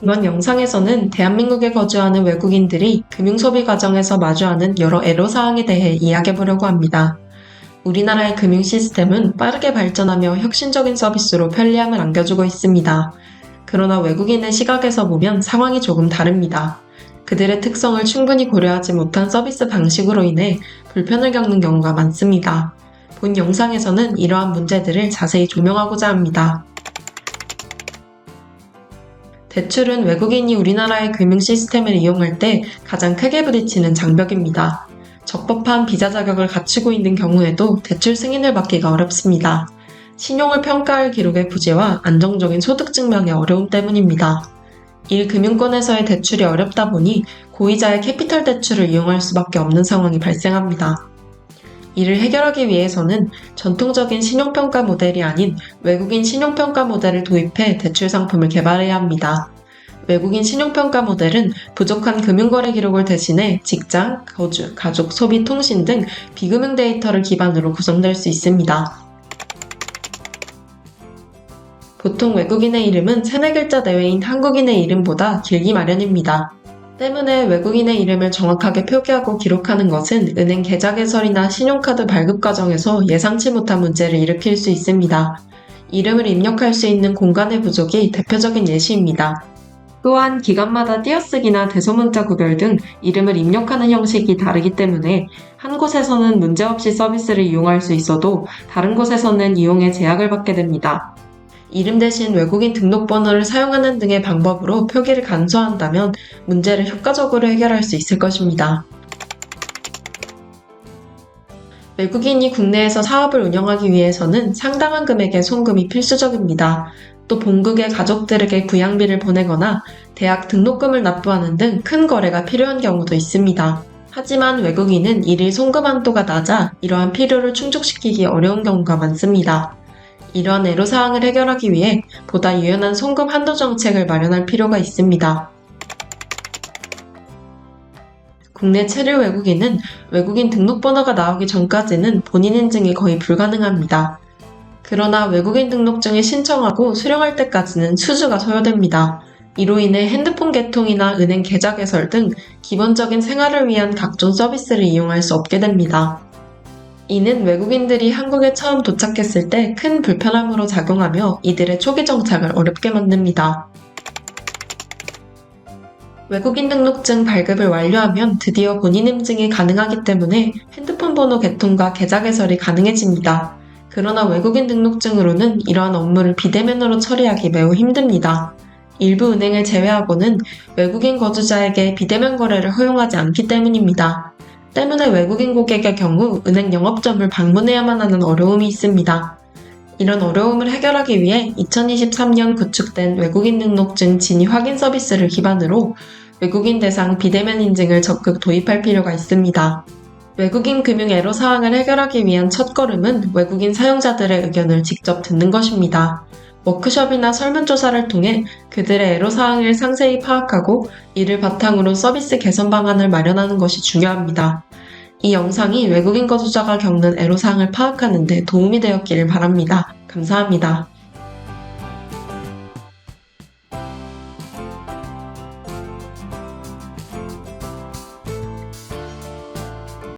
이번 영상에서는 대한민국에 거주하는 외국인들이 금융소비 과정에서 마주하는 여러 애로사항에 대해 이야기해보려고 합니다. 우리나라의 금융 시스템은 빠르게 발전하며 혁신적인 서비스로 편리함을 안겨주고 있습니다. 그러나 외국인의 시각에서 보면 상황이 조금 다릅니다. 그들의 특성을 충분히 고려하지 못한 서비스 방식으로 인해 불편을 겪는 경우가 많습니다. 본 영상에서는 이러한 문제들을 자세히 조명하고자 합니다. 대출은 외국인이 우리나라의 금융 시스템을 이용할 때 가장 크게 부딪히는 장벽입니다. 적법한 비자 자격을 갖추고 있는 경우에도 대출 승인을 받기가 어렵습니다. 신용을 평가할 기록의 부재와 안정적인 소득 증명의 어려움 때문입니다. 1금융권에서의 대출이 어렵다 보니 고이자의 캐피털 대출을 이용할 수밖에 없는 상황이 발생합니다. 이를 해결하기 위해서는 전통적인 신용평가 모델이 아닌 외국인 신용평가 모델을 도입해 대출 상품을 개발해야 합니다. 외국인 신용평가 모델은 부족한 금융거래 기록을 대신해 직장, 거주, 가족, 소비, 통신 등 비금융 데이터를 기반으로 구성될 수 있습니다. 보통 외국인의 이름은 3-4글자 내외인 한국인의 이름보다 길기 마련입니다. 때문에 외국인의 이름을 정확하게 표기하고 기록하는 것은 은행 계좌 개설이나 신용카드 발급 과정에서 예상치 못한 문제를 일으킬 수 있습니다. 이름을 입력할 수 있는 공간의 부족이 대표적인 예시입니다. 또한 기관마다 띄어쓰기나 대소문자 구별 등 이름을 입력하는 형식이 다르기 때문에 한 곳에서는 문제없이 서비스를 이용할 수 있어도 다른 곳에서는 이용에 제약을 받게 됩니다. 이름 대신 외국인 등록번호를 사용하는 등의 방법으로 표기를 간소화한다면 문제를 효과적으로 해결할 수 있을 것입니다. 외국인이 국내에서 사업을 운영하기 위해서는 상당한 금액의 송금이 필수적입니다. 또 본국의 가족들에게 부양비를 보내거나 대학 등록금을 납부하는 등 큰 거래가 필요한 경우도 있습니다. 하지만 외국인은 일일 송금 한도가 낮아 이러한 필요를 충족시키기 어려운 경우가 많습니다. 이러한 애로사항을 해결하기 위해 보다 유연한 송금 한도 정책을 마련할 필요가 있습니다. 국내 체류 외국인은 외국인 등록번호가 나오기 전까지는 본인 인증이 거의 불가능합니다. 그러나 외국인 등록증을 신청하고 수령할 때까지는 수주가 소요됩니다. 이로 인해 핸드폰 개통이나 은행 계좌 개설 등 기본적인 생활을 위한 각종 서비스를 이용할 수 없게 됩니다. 이는 외국인들이 한국에 처음 도착했을 때 큰 불편함으로 작용하며 이들의 초기 정착을 어렵게 만듭니다. 외국인 등록증 발급을 완료하면 드디어 본인 인증이 가능하기 때문에 핸드폰 번호 개통과 계좌 개설이 가능해집니다. 그러나 외국인 등록증으로는 이러한 업무를 비대면으로 처리하기 매우 힘듭니다. 일부 은행을 제외하고는 외국인 거주자에게 비대면 거래를 허용하지 않기 때문입니다. 때문에 외국인 고객의 경우 은행 영업점을 방문해야만 하는 어려움이 있습니다. 이런 어려움을 해결하기 위해 2023년 구축된 외국인 등록증 진위 확인 서비스를 기반으로 외국인 대상 비대면 인증을 적극 도입할 필요가 있습니다. 외국인 금융 애로사항을 해결하기 위한 첫걸음은 외국인 사용자들의 의견을 직접 듣는 것입니다. 워크숍이나 설문조사를 통해 그들의 애로사항을 상세히 파악하고 이를 바탕으로 서비스 개선 방안을 마련하는 것이 중요합니다. 이 영상이 외국인 거주자가 겪는 애로사항을 파악하는 데 도움이 되었기를 바랍니다. 감사합니다.